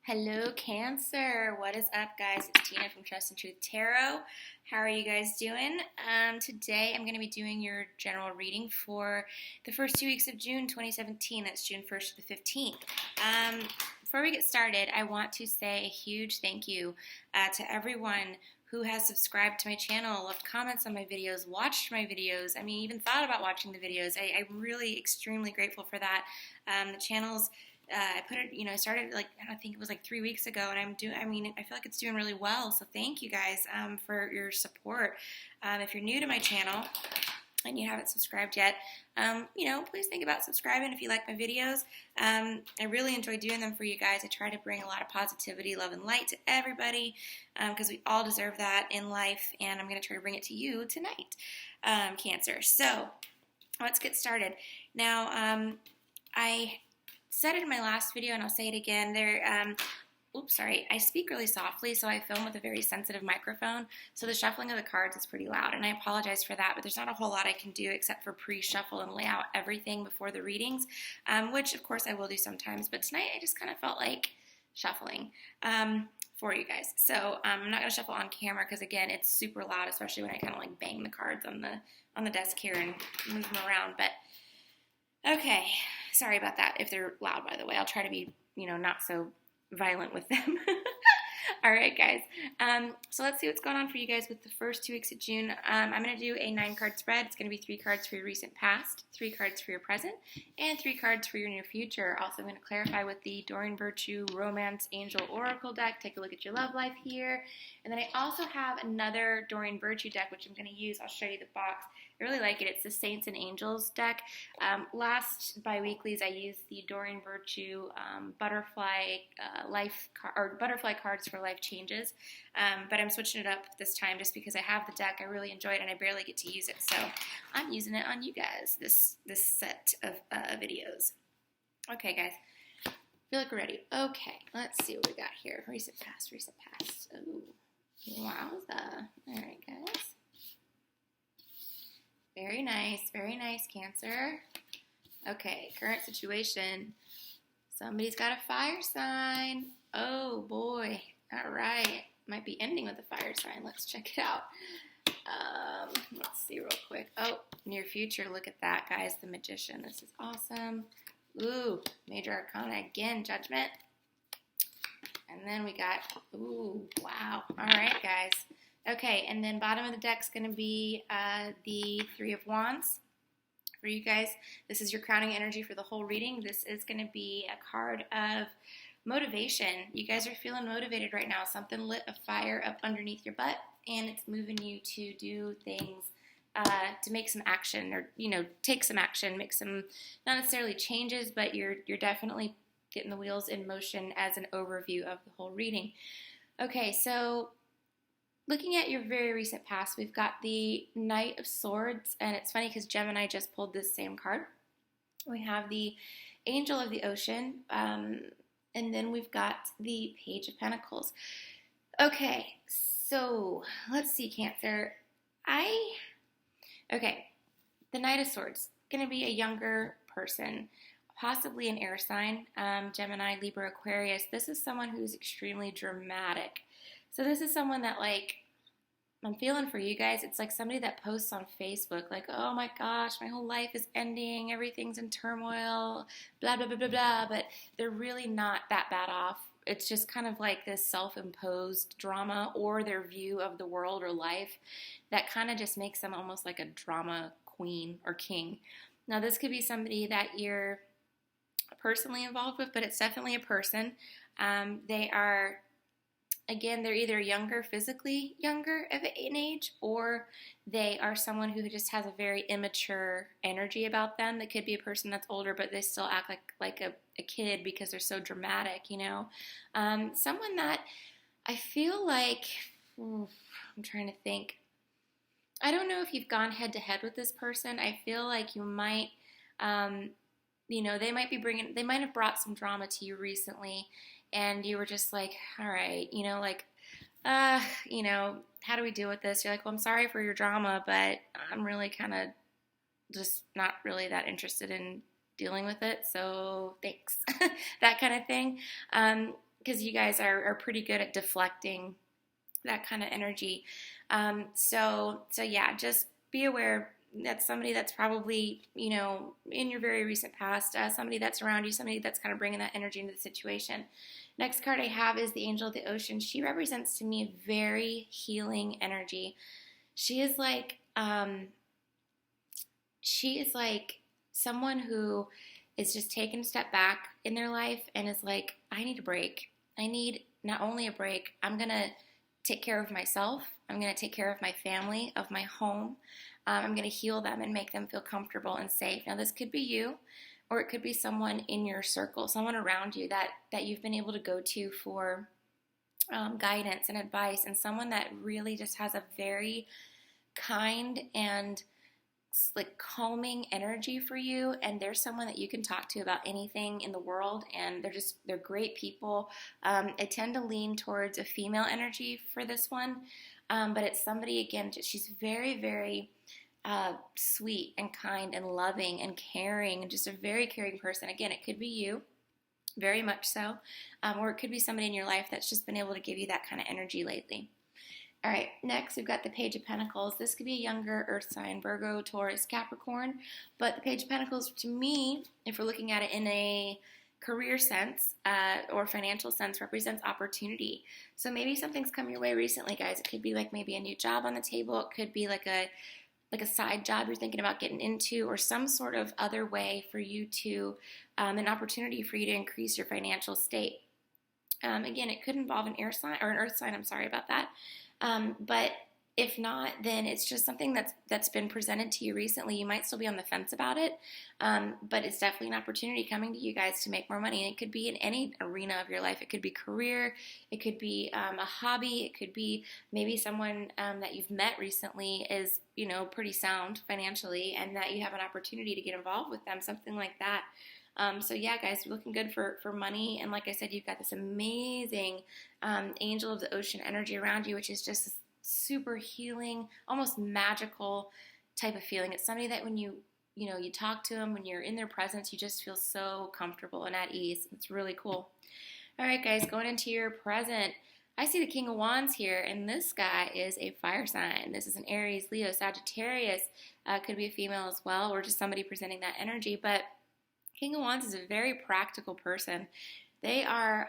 Hello, Cancer. What is up, guys? It's Tina from Trust and Truth Tarot. How are you guys doing? Today, I'm going to be doing your general reading for the first 2 weeks of June 2017. That's June 1st to the 15th. Before we get started, I want to say a huge thank you to everyone who has subscribed to my channel, left comments on my videos, watched my videos, even thought about watching the videos. I'm really extremely grateful for that. The channel's I put it, I started I think it was 3 weeks ago, and I feel like it's doing really well. So thank you guys for your support. If you're new to my channel and you haven't subscribed yet, please think about subscribing if you like my videos. I really enjoy doing them for you guys. I try to bring a lot of positivity, love, and light to everybody because we all deserve that in life, and I'm going to try to bring it to you tonight, Cancer. So let's get started. Now, I said it in my last video, and I'll say it again. I speak really softly, so I film with a very sensitive microphone, so the shuffling of the cards is pretty loud, and I apologize for that, but there's not a whole lot I can do except for pre-shuffle and lay out everything before the readings, which, of course, I will do sometimes, but tonight I just kind of felt like shuffling for you guys. So I'm not going to shuffle on camera because, again, it's super loud, especially when I kind of bang the cards on the desk here and move them around, but okay, sorry about that if they're loud, by the way. I'll try to be, not so violent with them. All right, guys. So let's see what's going on for you guys with the first 2 weeks of June. I'm going to do a 9-card spread. It's going to be 3 cards for your recent past, 3 cards for your present, and 3 cards for your near future. Also, I'm going to clarify with the Doreen Virtue Romance Angel Oracle deck. Take a look at your love life here. And then I also have another Doreen Virtue deck, which I'm going to use. I'll show you the box. I really like it. It's the Saints and Angels deck. Last bi-weeklies, I used the Doreen Virtue butterfly butterfly cards for life changes, but I'm switching it up this time just because I have the deck. I really enjoy it, and I barely get to use it, so I'm using it on you guys this set of videos. Okay, guys. Feel like we're ready. Okay, let's see what we got here. Recent past. Ooh, wowza. All right, guys. Very nice, Cancer. Okay, current situation. Somebody's got a fire sign. Oh, boy. All right. Might be ending with a fire sign. Let's check it out. Let's see real quick. Oh, near future. Look at that, guys. The Magician. This is awesome. Ooh, Major Arcana again. Judgment. And then we got, ooh, wow. All right, guys. Okay, and then bottom of the deck's going to be the 3 of Wands for you guys. This is your crowning energy for the whole reading. This is going to be a card of motivation. You guys are feeling motivated right now. Something lit a fire up underneath your butt, and it's moving you to do things to make some action or, take some action, make some, not necessarily changes, but you're definitely getting the wheels in motion as an overview of the whole reading. Okay, so looking at your very recent past, we've got the Knight of Swords, and it's funny because Gemini just pulled this same card. We have the Angel of the Ocean, and then we've got the Page of Pentacles. Okay, so let's see, Cancer. The Knight of Swords, going to be a younger person, possibly an air sign, Gemini, Libra, Aquarius. This is someone who's extremely dramatic. So this is someone that, I'm feeling for you guys. It's like somebody that posts on Facebook, oh my gosh, my whole life is ending, everything's in turmoil, blah, blah, blah, blah, blah, but they're really not that bad off. It's just kind of like this self-imposed drama or their view of the world or life that kind of just makes them almost like a drama queen or king. Now, this could be somebody that you're personally involved with, but it's definitely a person. They are... Again, they're either physically younger of an age, or they are someone who just has a very immature energy about them. They could be a person that's older, but they still act like a kid because they're so dramatic, Someone that I feel like, I'm trying to think. I don't know if you've gone head to head with this person. I feel like you might, they might have brought some drama to you recently, and you were just like, all right, how do we deal with this? You're like, well, I'm sorry for your drama, but I'm really kind of just not really that interested in dealing with it, so thanks. That kind of thing. because you guys are pretty good at deflecting that kind of energy. So yeah, just be aware that's somebody that's probably, in your very recent past, somebody that's around you, somebody that's kind of bringing that energy into the situation. Next card I have is the Angel of the Ocean. She represents to me a very healing energy. She is like, someone who is just taking a step back in their life and is like, I need a break. I need not only a break, I'm going to take care of myself. I'm going to take care of my family, of my home. I'm going to heal them and make them feel comfortable and safe. Now, this could be you, or it could be someone in your circle, someone around you that you've been able to go to for guidance and advice, and someone that really just has a very kind and like calming energy for you, and they're someone that you can talk to about anything in the world, and they're great people. I tend to lean towards a female energy for this one, but it's somebody, again, she's very, very sweet and kind and loving and caring, and just a very caring person. Again, it could be you, very much so, or it could be somebody in your life that's just been able to give you that kind of energy lately. All right, next we've got the Page of Pentacles. This could be a younger earth sign, Virgo, Taurus, Capricorn. But the Page of Pentacles, to me, if we're looking at it in a career sense or financial sense, represents opportunity. So maybe something's come your way recently, guys. It could be like maybe a new job on the table. It could be like a side job you're thinking about getting into, or some sort of other way for you to, an opportunity for you to increase your financial state. Again, it could involve an air sign or an earth sign. I'm sorry about that. But if not, then it's just something that's been presented to you recently. You might still be on the fence about it, but it's definitely an opportunity coming to you guys to make more money. And it could be in any arena of your life. It could be career. It could be a hobby. It could be maybe someone that you've met recently is, pretty sound financially, and that you have an opportunity to get involved with them, something like that. So yeah, guys, you're looking good for money. And like I said, you've got this amazing Angel of the Ocean energy around you, which is just super healing, almost magical type of feeling. It's somebody that when you talk to them, when you're in their presence, you just feel so comfortable and at ease. It's really cool. All right, guys, going into your present. I see the King of Wands here, and this guy is a fire sign. This is an Aries, Leo, Sagittarius. Could be a female as well, or just somebody presenting that energy. But King of Wands is a very practical person. They are,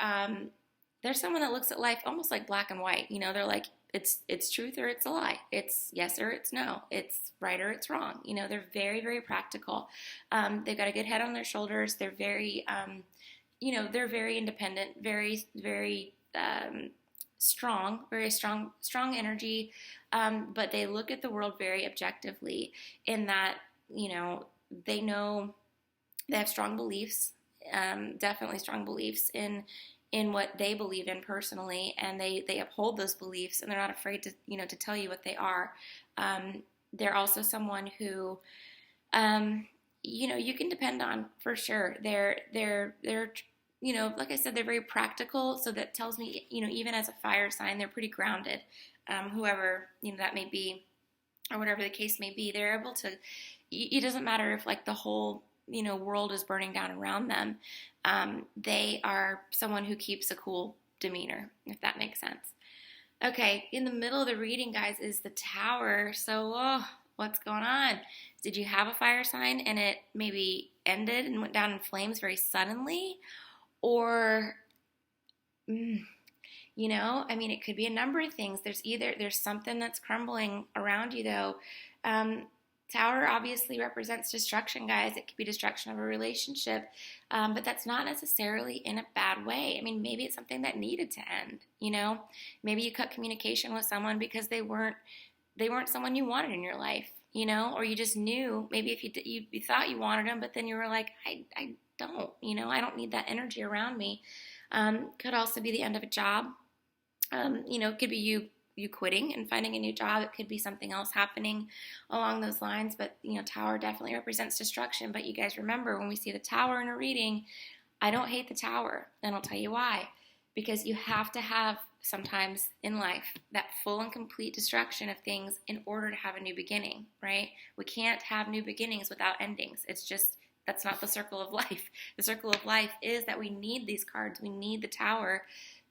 they're someone that looks at life almost like black and white. They're like, it's truth or it's a lie. It's yes or it's no. It's right or it's wrong. They're very, very practical. They've got a good head on their shoulders. They're very, they're very independent, very, very strong, very strong energy. But they look at the world very objectively in that, they know. They have strong beliefs, definitely strong beliefs in what they believe in personally, and they uphold those beliefs, and they're not afraid to tell you what they are. They're also someone who, you can depend on for sure. They're like I said, they're very practical. So that tells me, even as a fire sign, they're pretty grounded. Whoever that may be, or whatever the case may be, they're able to. It doesn't matter if like the whole world is burning down around them. They are someone who keeps a cool demeanor, if that makes sense. Okay, in the middle of the reading, guys, is the Tower. So, what's going on? Did you have a fire sign and it maybe ended and went down in flames very suddenly? Or, it could be a number of things. There's something that's crumbling around you, though. Tower obviously represents destruction, guys. It could be destruction of a relationship, but that's not necessarily in a bad way. Maybe it's something that needed to end, Maybe you cut communication with someone because they weren't someone you wanted in your life, or you just knew, maybe if you thought you wanted them, but then you were like, I don't, I don't need that energy around me. Could also be the end of a job. It could be you quitting and finding a new job. It could be something else happening along those lines, but Tower definitely represents destruction. But you guys remember, when we see the Tower in a reading, I don't hate the Tower, and I'll tell you why. Because you have to have sometimes in life that full and complete destruction of things in order to have a new beginning, right? We can't have new beginnings without endings. It's just That's not the circle of life. The circle of life is that we need these cards. We need the Tower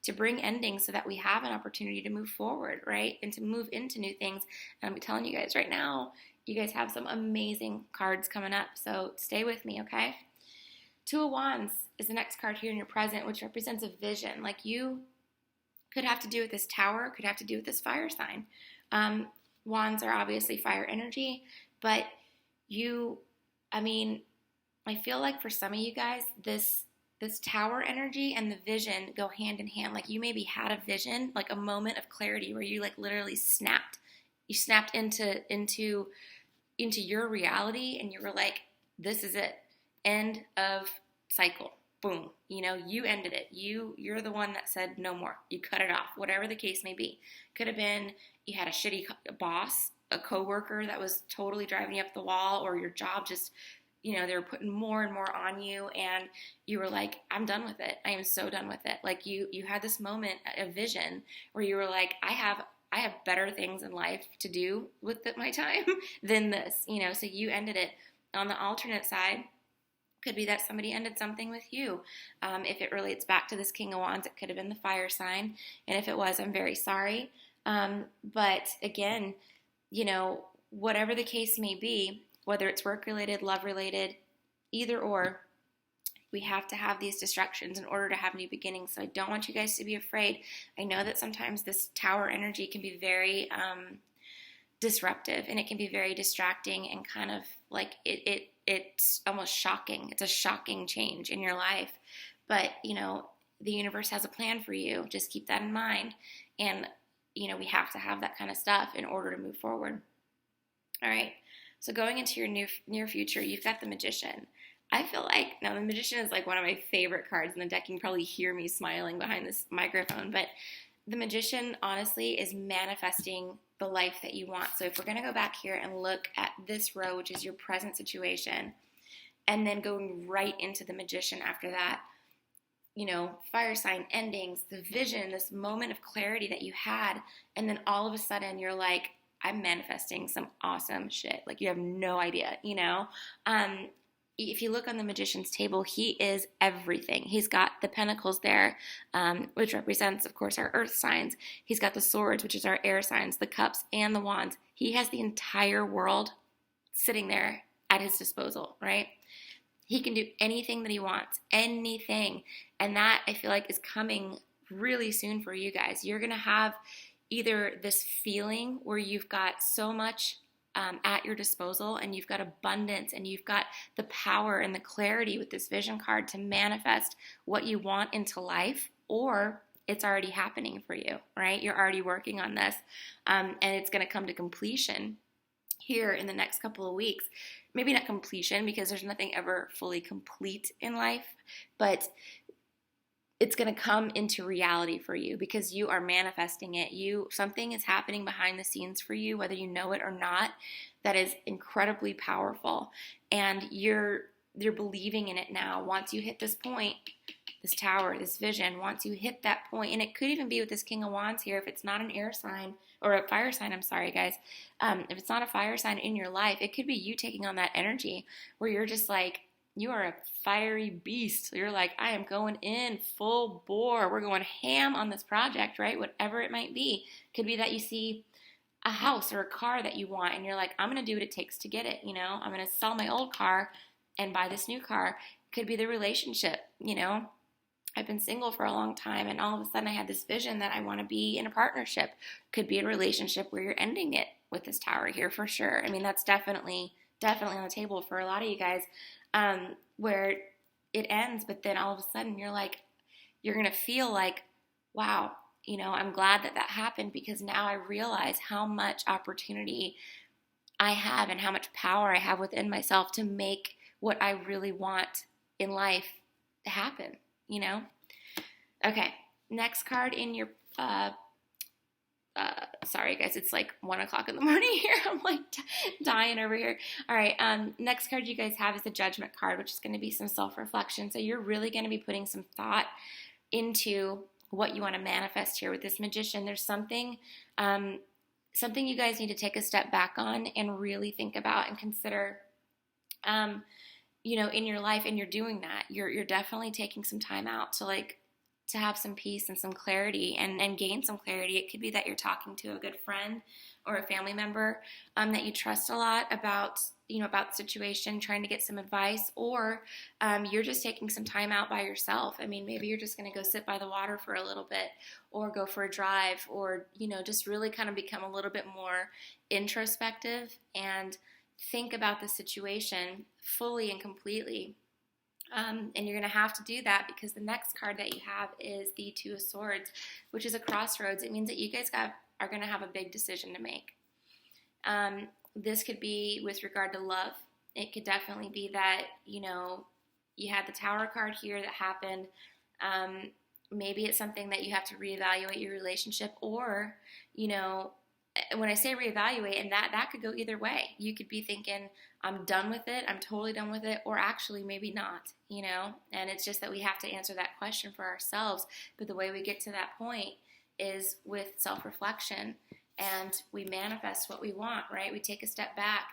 to bring endings so that we have an opportunity to move forward, right? And to move into new things. And I'm telling you guys right now, you guys have some amazing cards coming up. So stay with me, okay? Two of Wands is the next card here in your present, which represents a vision. Like you could have to do with this Tower, could have to do with this fire sign. Wands are obviously fire energy, but I feel like for some of you guys, this Tower energy and the vision go hand in hand. Like you maybe had a vision, like a moment of clarity where you like literally snapped. You snapped into your reality and you were like, this is it. End of cycle. Boom. You ended it. You're the one that said no more. You cut it off, whatever the case may be. Could have been you had a shitty boss, a coworker that was totally driving you up the wall, or your job just, they were putting more and more on you, and you were like, I'm done with it. I am so done with it. Like you had this moment, a vision, where you were like, I have better things in life to do with my time than this, so you ended it. On the alternate side, could be that somebody ended something with you. If it relates back to this King of Wands, it could have been the fire sign. And if it was, I'm very sorry. But again, whatever the case may be, whether it's work-related, love-related, either or, we have to have these distractions in order to have new beginnings. So I don't want you guys to be afraid. I know that sometimes this Tower energy can be very disruptive, and it can be very distracting, and kind of like it's almost shocking. It's a shocking change in your life. But, the universe has a plan for you. Just keep that in mind. And, we have to have that kind of stuff in order to move forward. All right. So going into your near future, you've got the Magician. I feel like, now the Magician is like one of my favorite cards in the deck. You can probably hear me smiling behind this microphone, but the Magician honestly is manifesting the life that you want. So if we're going to go back here and look at this row, which is your present situation, and then going right into the Magician after that, fire sign endings, the vision, this moment of clarity that you had, and then all of a sudden you're like, I'm manifesting some awesome shit. Like you have no idea, If you look on the Magician's table, he is everything. He's got the Pentacles there, which represents, of course, our earth signs. He's got the Swords, which is our air signs, the Cups, and the Wands. He has the entire world sitting there at his disposal, right? He can do anything that he wants, anything. And that, I feel like, is coming really soon for you guys. You're going to have either this feeling where you've got so much at your disposal, and you've got abundance, and you've got the power and the clarity with this vision card to manifest what you want into life, or it's already happening for you, right? You're already working on this, and it's going to come to completion here in the next couple of weeks. Maybe not completion, because there's nothing ever fully complete in life, but it's going to come into reality for you because you are manifesting it. Something is happening behind the scenes for you, whether you know it or not, that is incredibly powerful. And you're believing in it now. Once you hit this point, this Tower, this vision, once you hit that point, and it could even be with this King of Wands here, if it's not an air sign, or a fire sign, I'm sorry guys, if it's not a fire sign in your life, it could be you taking on that energy where you're just like, you are a fiery beast. You're like, I am going in full bore. We're going ham on this project, right? Whatever it might be. Could be that you see a house or a car that you want, and you're like, I'm going to do what it takes to get it. I'm going to sell my old car and buy this new car. Could be the relationship. I've been single for a long time, and all of a sudden I had this vision that I want to be in a partnership. Could be a relationship where you're ending it with this Tower here for sure. I mean, that's definitely on the table for a lot of you guys. Where it ends, but then all of a sudden you're going to feel like, wow, I'm glad that happened, because now I realize how much opportunity I have and how much power I have within myself to make what I really want in life to happen, Okay, next card in your, sorry guys, it's like 1 o'clock in the morning here. I'm like dying over here. All right, next card you guys have is the Judgment card, which is going to be some self-reflection. So you're really going to be putting some thought into what you want to manifest here with this Magician. There's something you guys need to take a step back on and really think about and consider. in your life, and you're doing that, you're definitely taking some time out to to have some peace and some clarity, and gain some clarity. It could be that you're talking to a good friend or a family member that you trust a lot about about the situation, trying to get some advice, or you're just taking some time out by yourself. I mean, maybe you're just going to go sit by the water for a little bit, or go for a drive, or just really kind of become a little bit more introspective and think about the situation fully and completely. And you're going to have to do that because the next card that you have is the Two of Swords, which is a crossroads. It means that you guys are going to have a big decision to make. This could be with regard to love. It could definitely be that, you had the Tower card here that happened. Maybe it's something that you have to reevaluate your relationship, or, when I say reevaluate, and that could go either way. You could be thinking, I'm done with it, I'm totally done with it, or actually maybe not, and it's just that we have to answer that question for ourselves. But the way we get to that point is with self-reflection, and we manifest what we want, right? We take a step back,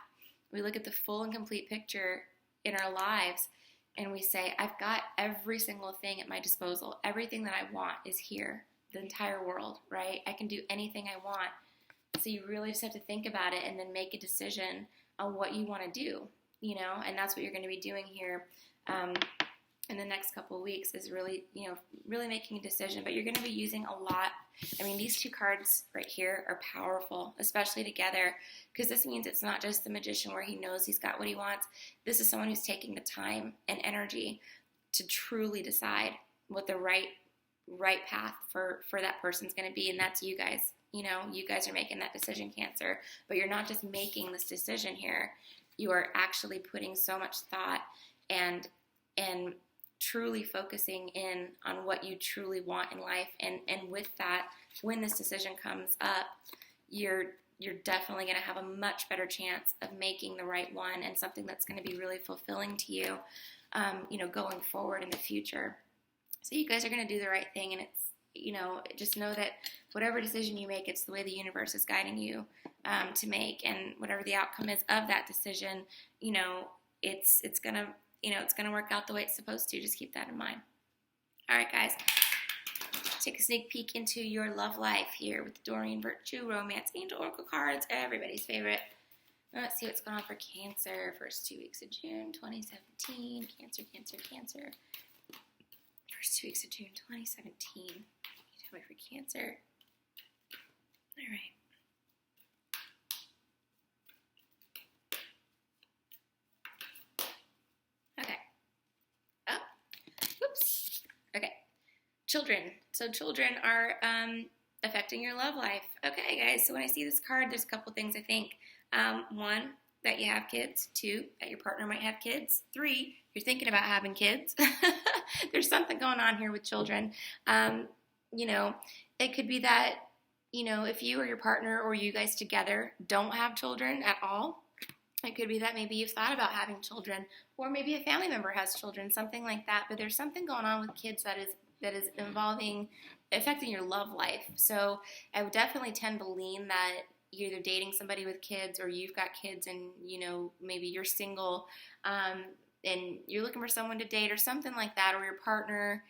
we look at the full and complete picture in our lives, and we say, I've got every single thing at my disposal. Everything that I want is here, the entire world, right? I can do anything I want. So you really just have to think about it and then make a decision on what you want to do, and that's what you're going to be doing here in the next couple of weeks, is really, really making a decision. But you're going to be using a lot. I mean, these two cards right here are powerful, especially together, because this means it's not just the Magician where he knows he's got what he wants. This is someone who's taking the time and energy to truly decide what the right path for that person's going to be, and that's you guys. You guys are making that decision, Cancer. But you're not just making this decision here. You are actually putting so much thought and truly focusing in on what you truly want in life. And with that, when this decision comes up, you're definitely going to have a much better chance of making the right one, and something that's going to be really fulfilling to you, going forward in the future. So you guys are going to do the right thing, and it's, just know that whatever decision you make, it's the way the universe is guiding you to make, and whatever the outcome is of that decision, it's gonna work out the way it's supposed to. Just keep that in mind. All right, guys, take a sneak peek into your love life here with Doreen Virtue, Romance, Angel Oracle cards, everybody's favorite. Let's see what's going on for Cancer. First 2 weeks of June 2017. Cancer. First 2 weeks of June 2017. Tell me for Cancer. All right. Okay. Oh, whoops. Okay. Children. So children are affecting your love life. Okay, guys. So when I see this card, there's a couple things I think. One, that you have kids. Two, that your partner might have kids. Three, you're thinking about having kids. There's something going on here with children. It could be that, if you or your partner or you guys together don't have children at all, it could be that maybe you've thought about having children, or maybe a family member has children, something like that. But there's something going on with kids that is affecting your love life. So I would definitely tend to lean that you're either dating somebody with kids, or you've got kids and, maybe you're single, and you're looking for someone to date or something like that, or your partner,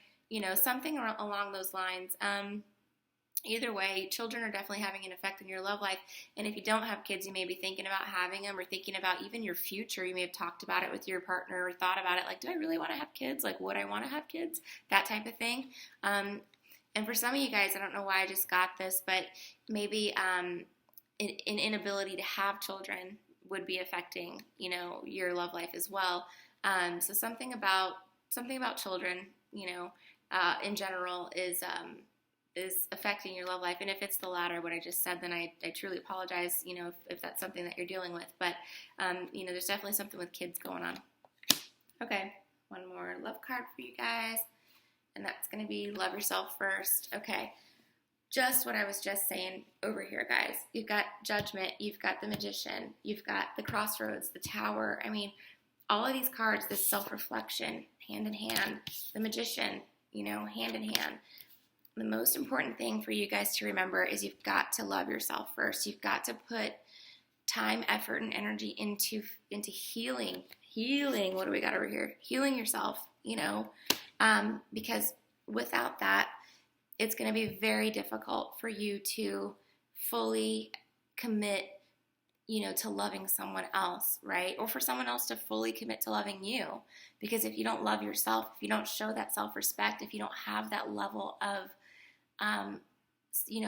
something along those lines. Either way, children are definitely having an effect on your love life. And if you don't have kids, you may be thinking about having them, or thinking about even your future. You may have talked about it with your partner, or thought about it like, do I really want to have kids? Like, would I want to have kids? That type of thing. And for some of you guys, I don't know why I just got this, but maybe an inability to have children would be affecting, your love life as well. So something about children, in general is affecting your love life. And if it's the latter, what I just said, then I truly apologize, if that's something that you're dealing with. But, there's definitely something with kids going on. Okay, one more love card for you guys. And that's going to be love yourself first. Okay, just what I was just saying over here, guys. You've got Judgment, you've got the Magician, you've got the Crossroads, the Tower. I mean, all of these cards, this self-reflection, hand in hand, the Magician, hand in hand. The most important thing for you guys to remember is you've got to love yourself first. You've got to put time, effort, and energy into healing healing. What do we got over here? Healing yourself, because without that, it's going to be very difficult for you to fully commit, to loving someone else, right? Or for someone else to fully commit to loving you. Because if you don't love yourself, if you don't show that self-respect, if you don't have that level of,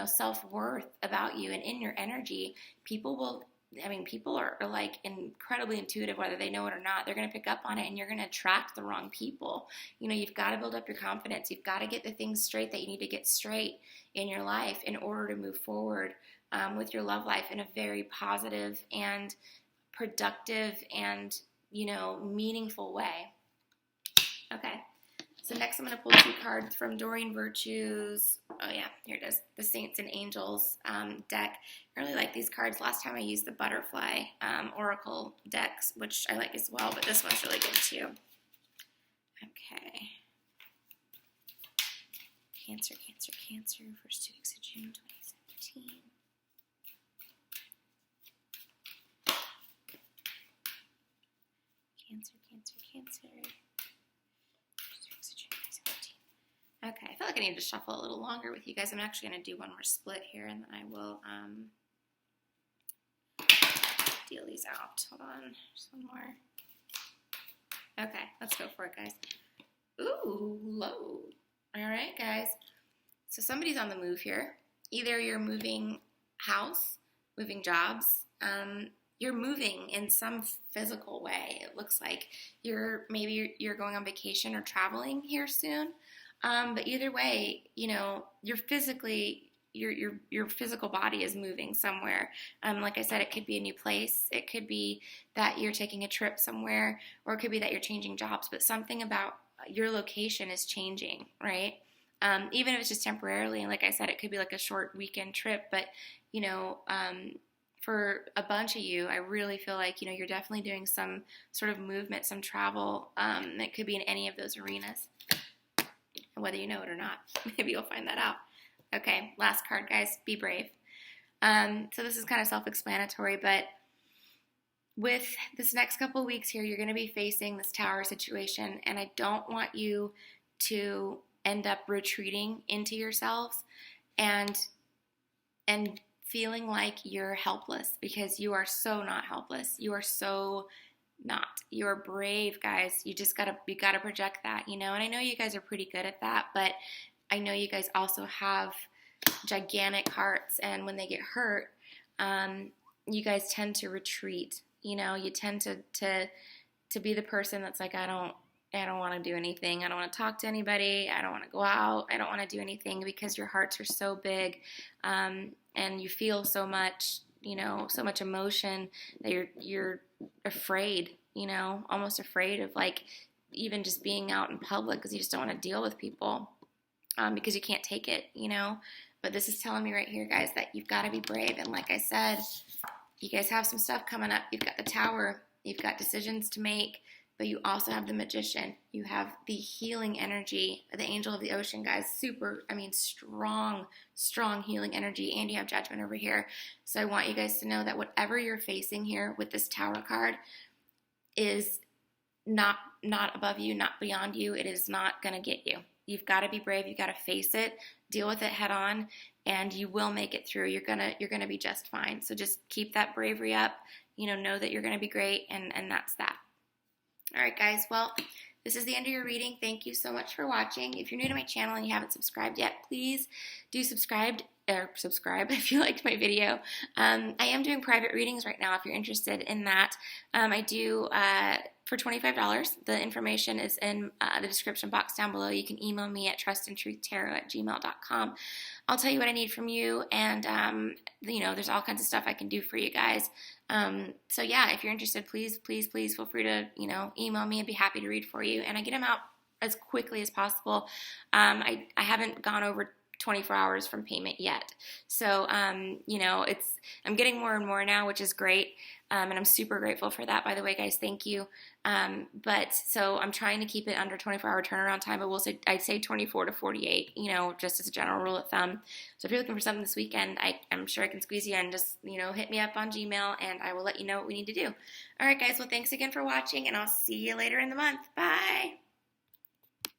self-worth about you and in your energy, people are like incredibly intuitive, whether they know it or not. They're going to pick up on it, and you're going to attract the wrong people. You've got to build up your confidence. You've got to get the things straight that you need to get straight in your life in order to move forward with your love life in a very positive and productive and, meaningful way. Okay. So next I'm going to pull 2 cards from Doreen Virtue's, here it is, the Saints and Angels deck. I really like these cards. Last time I used the Butterfly Oracle decks, which I like as well, but this one's really good too. Okay. Cancer, Cancer, Cancer, first 2 weeks of June 2017. Cancer, Cancer, Cancer. Okay, I feel like I need to shuffle a little longer with you guys. I'm actually going to do one more split here, and then I will deal these out. Hold on, just one more. Okay, let's go for it, guys. Ooh, load. All right, guys. So somebody's on the move here. Either you're moving house, moving jobs, you're moving in some physical way. It looks like maybe you're going on vacation or traveling here soon. But either way, you're physically, your physical body is moving somewhere. Like I said, it could be a new place. It could be that you're taking a trip somewhere, or it could be that you're changing jobs. But something about your location is changing, right? Even if it's just temporarily. And like I said, it could be like a short weekend trip. But, for a bunch of you, I really feel like, you're definitely doing some sort of movement, some travel. It could be in any of those arenas. Whether you know it or not. Maybe you'll find that out. Okay, last card, guys. Be brave. So this is kind of self-explanatory, but with this next couple of weeks here, you're going to be facing this tower situation, and I don't want you to end up retreating into yourselves and feeling like you're helpless, because you are so not helpless. You are so not. You're brave, guys. You gotta project that, And I know you guys are pretty good at that, but I know you guys also have gigantic hearts, and when they get hurt, you guys tend to retreat. You tend to be the person that's like, I don't want to do anything. I don't want to talk to anybody. I don't want to go out. I don't want to do anything, because your hearts are so big, and you feel so much, so much emotion that you're afraid, almost afraid of like even just being out in public, because you just don't want to deal with people, because you can't take it, But this is telling me right here, guys, that you've got to be brave. And like I said, you guys have some stuff coming up. You've got the Tower. You've got decisions to make. But you also have the Magician. You have the healing energy, the Angel of the Ocean, guys. Strong healing energy. And you have Judgment over here. So I want you guys to know that whatever you're facing here with this Tower card is not above you, not beyond you. It is not going to get you. You've got to be brave. You've got to face it, deal with it head on, and you will make it through. You're gonna be just fine. So just keep that bravery up. Know that you're going to be great, and that's that. All right, guys. Well, this is the end of your reading. Thank you so much for watching. If you're new to my channel and you haven't subscribed yet, please do subscribe if you liked my video. I am doing private readings right now if you're interested in that. I do for $25. The information is in the description box down below. You can email me at trustandtruthtarot@gmail.com. I'll tell you what I need from you, and there's all kinds of stuff I can do for you guys. So yeah, if you're interested, please feel free to email me. I'd be happy to read for you, and I get them out as quickly as possible. I haven't gone over 24 hours from payment yet. So, I'm getting more and more now, which is great. And I'm super grateful for that, by the way, guys. Thank you. But so I'm trying to keep it under 24-hour turnaround time, but I'd say 24 to 48, just as a general rule of thumb. So if you're looking for something this weekend, I'm sure I can squeeze you in. Just, hit me up on Gmail, and I will let you know what we need to do. All right, guys. Well, thanks again for watching, and I'll see you later in the month. Bye.